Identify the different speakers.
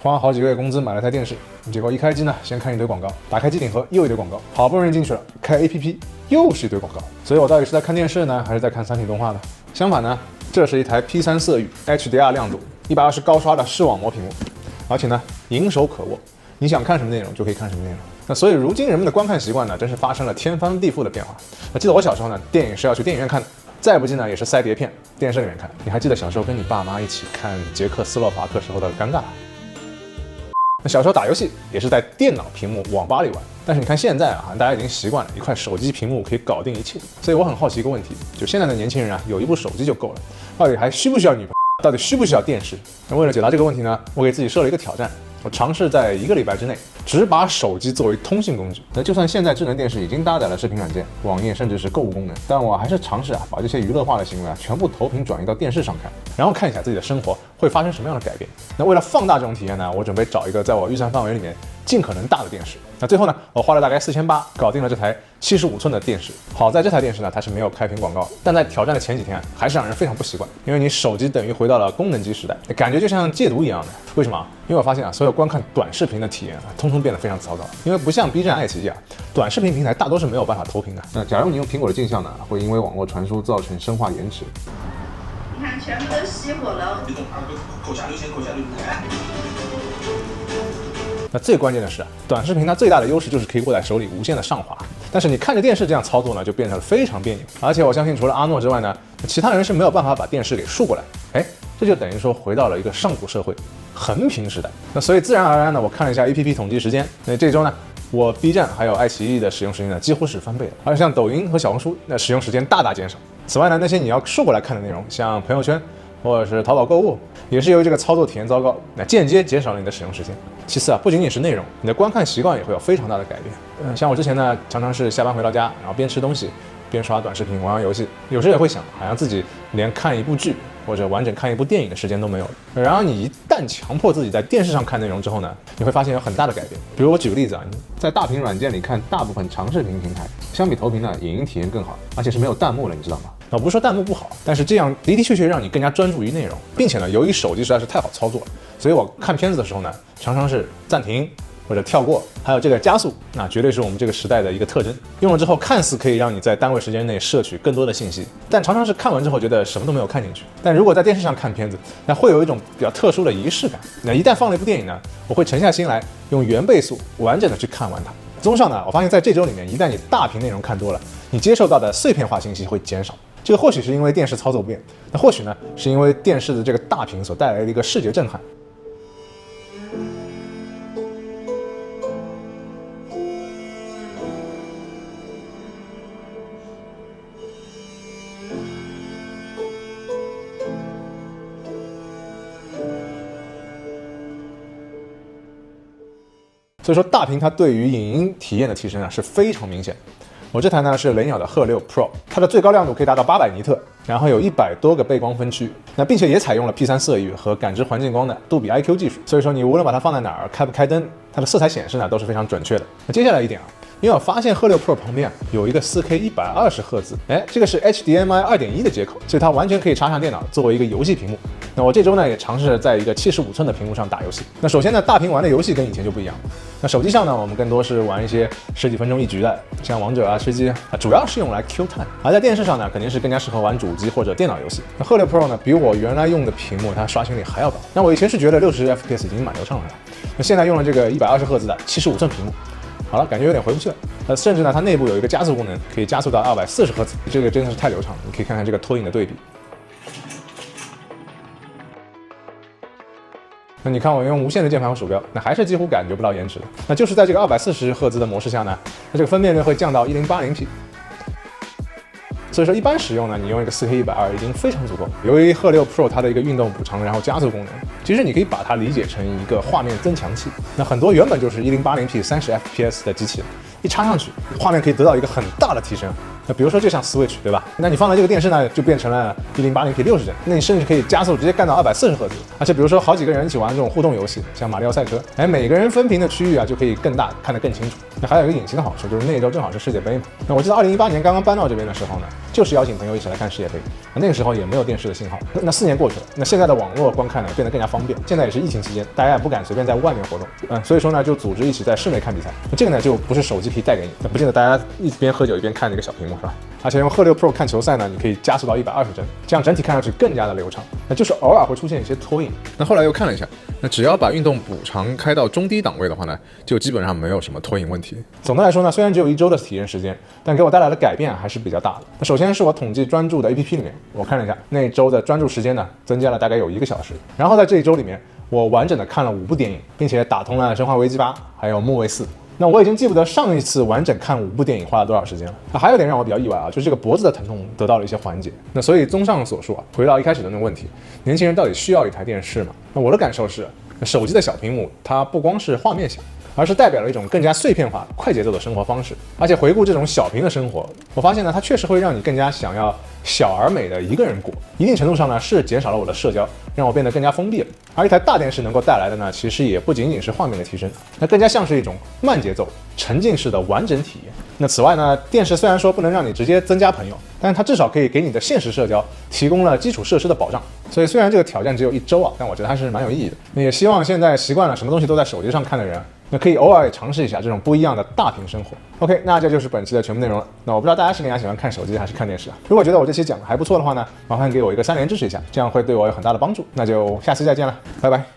Speaker 1: 花好几个月工资买了台电视，结果一开机呢，先看一堆广告，打开机顶盒又一堆广告，好不容易进去了，开 APP 又是一堆广告，所以我到底是在看电视呢，还是在看三体动画呢？相反呢，这是一台 P3 色域 HDR 亮度120高刷的视网膜屏幕，而且呢，迎手可握，你想看什么内容就可以看什么内容。那所以如今人们的观看习惯呢，真是发生了天翻地覆的变化。记得我小时候呢，电影是要去电影院看的。再不济呢，也是塞碟片，电视里面看。你还记得小时候跟你爸妈一起看捷克斯洛伐克时候的尴尬？那小时候打游戏也是在电脑屏幕网吧里玩，但是你看现在啊，大家已经习惯了，一块手机屏幕可以搞定一切。所以我很好奇一个问题，就现在的年轻人啊，有一部手机就够了，到底还需不需要女朋友？到底需不需要电视？那为了解答这个问题呢，我给自己设了一个挑战。我尝试在1个礼拜之内，只把手机作为通信工具。那就算现在智能电视已经搭载了视频软件、网页，甚至是购物功能，但我还是尝试把这些娱乐化的行为全部投屏转移到电视上看，然后看一下自己的生活会发生什么样的改变。那为了放大这种体验呢，我准备找一个在我预算范围里面尽可能大的电视。那最后呢，我花了大概4800搞定了这台75寸的电视。好在这台电视呢，它是没有开屏广告，但在挑战的前几天还是让人非常不习惯，因为你手机等于回到了功能机时代，感觉就像戒毒一样的。为什么？因为我发现所有观看短视频的体验通通变得非常糟糕。因为不像 B 站、爱奇艺短视频平台大多是没有办法投屏的。那假如你用苹果的镜像呢，会因为网络传输造成声画延迟。
Speaker 2: 你看，全部都熄火了。
Speaker 3: 口下留情，口下留情。
Speaker 1: 那最关键的是，短视频它最大的优势就是可以握在手里无限的上滑，但是你看着电视这样操作呢，就变得非常别扭。而且我相信除了阿诺之外呢，其他人是没有办法把电视给竖过来。这就等于说回到了一个上古社会，横屏时代。那所以自然而然呢，我看了一下 APP 统计时间，那这周呢，我 B 站还有爱奇艺的使用时间呢几乎是翻倍的，而像抖音和小红书那使用时间大大减少。此外呢，那些你要竖过来看的内容，像朋友圈或者是淘宝购物，也是由于这个操作体验糟糕，那间接减少了你的使用时间。其次不仅仅是内容，你的观看习惯也会有非常大的改变。像我之前呢，常常是下班回到家，然后边吃东西边刷短视频、玩游戏，有时也会想，好像自己连看一部剧或者完整看一部电影的时间都没有了。然而你一旦强迫自己在电视上看内容之后呢，你会发现有很大的改变。比如我举个例子在大屏软件里看大部分长视频平台，相比投屏呢，影音体验更好，而且是没有弹幕了，你知道吗？我不是说弹幕不好，但是这样的的确确让你更加专注于内容，并且呢，由于手机实在是太好操作了，所以我看片子的时候呢，常常是暂停或者跳过，还有这个加速，那绝对是我们这个时代的一个特征。用了之后看似可以让你在单位时间内摄取更多的信息，但常常是看完之后觉得什么都没有看进去。但如果在电视上看片子，那会有一种比较特殊的仪式感。那一旦放了一部电影呢，我会沉下心来用原倍速完整的去看完它。综上呢，我发现在这周里面，一旦你大屏内容看多了，你接受到的碎片化信息会减少。这个或许是因为电视操作不便，那或许呢是因为电视的这个大屏所带来的一个视觉震撼。所以说大屏它对于影音体验的提升是非常明显。我这台呢是雷鸟的鹤6 Pro， 它的最高亮度可以达到800尼特，然后有100多个背光分区，那并且也采用了 P3 色域和感知环境光的杜比 IQ 技术，所以说你无论把它放在哪儿，开不开灯，它的色彩显示呢都是非常准确的。那接下来一点因为我发现鹤6 Pro 旁边有一个 4K 120赫兹，这个是 HDMI 2.1的接口，所以它完全可以插上电脑作为一个游戏屏幕。那我这周呢也尝试在一个75寸的屏幕上打游戏。那首先呢，大屏玩的游戏跟以前就不一样。那手机上呢，我们更多是玩一些10几分钟一局的，像王者吃鸡主要是用来 Q time。而在电视上呢，肯定是更加适合玩主机或者电脑游戏。那鹤6 Pro 呢，比我原来用的屏幕它刷新率还要高。那我以前是觉得60 FPS 已经蛮流畅了，那现在用了这个120赫兹的75寸屏幕。好了，感觉有点回不去了。甚至呢，它内部有一个加速功能，可以加速到240赫兹，这个真的是太流畅了。你可以看看这个拖影的对比。那你看我用无线的键盘和鼠标，那还是几乎感觉不到延迟的。那就是在这个240赫兹的模式下呢，那这个分辨率会降到1080p。所以说一般使用呢，你用一个4K 120已经非常足够。由于鹤6 Pro 它的一个运动补偿然后加速功能，其实你可以把它理解成一个画面增强器。那很多原本就是1080p 30 FPS 的机器，一插上去，画面可以得到一个很大的提升。那比如说就像 Switch 对吧？那你放在这个电视呢，就变成了1080p 60帧，那你甚至可以加速直接干到240赫兹。而且比如说好几个人一起玩这种互动游戏，像马里奥赛车，每个人分屏的区域啊就可以更大，看得更清楚。那还有一个隐形的好处就是那一周正好是世界杯嘛。那我记得2018年刚刚搬到这边的时候呢，就是邀请朋友一起来看世界杯，那个时候也没有电视的信号。那4年过去了，那现在的网络观看呢变得更加方便。现在也是疫情期间，大家也不敢随便在外面活动，所以说呢就组织一起在室内看比赛。这个呢就不是手机可以带给你，那不见得大家一边喝酒一边看这个小屏幕是吧？而且用鹤6 Pro 看球赛呢，你可以加速到120帧，这样整体看上去更加的流畅。那就是偶尔会出现一些拖影。那后来又看了一下，那只要把运动补偿开到中低档位的话呢，就基本上没有什么拖影问题。总的来说呢，虽然只有1周的体验时间，但给我带来的改变还是比较大的。那首先是我统计专注的 APP 里面，我看了一下，那一周的专注时间呢，增加了大概有1个小时。然后在这一周里面，我完整的看了5部电影，并且打通了《生化危机8》还有《木卫4》。那我已经记不得上一次完整看5部电影花了多少时间了。那还有点让我比较意外啊，就是这个脖子的疼痛得到了一些缓解。那所以综上所述啊，回到一开始的那个问题，年轻人到底需要一台电视吗？那我的感受是，手机的小屏幕它不光是画面小，而是代表了一种更加碎片化、快节奏的生活方式。而且回顾这种小屏的生活，我发现呢，它确实会让你更加想要小而美的一个人过。一定程度上呢，是减少了我的社交，让我变得更加封闭了。而一台大电视能够带来的呢，其实也不仅仅是画面的提升，那更加像是一种慢节奏、沉浸式的完整体验。那此外呢，电视虽然说不能让你直接增加朋友，但是它至少可以给你的现实社交提供了基础设施的保障。所以虽然这个挑战只有1周啊，但我觉得还是蛮有意义的。那也希望现在习惯了什么东西都在手机上看的人，那可以偶尔也尝试一下这种不一样的大屏生活。OK， 那这就是本期的全部内容了。那我不知道大家是更加喜欢看手机还是看电视啊？如果觉得我这期讲的还不错的话呢，麻烦给我一个3连支持一下，这样会对我有很大的帮助。那就下期再见了，拜拜。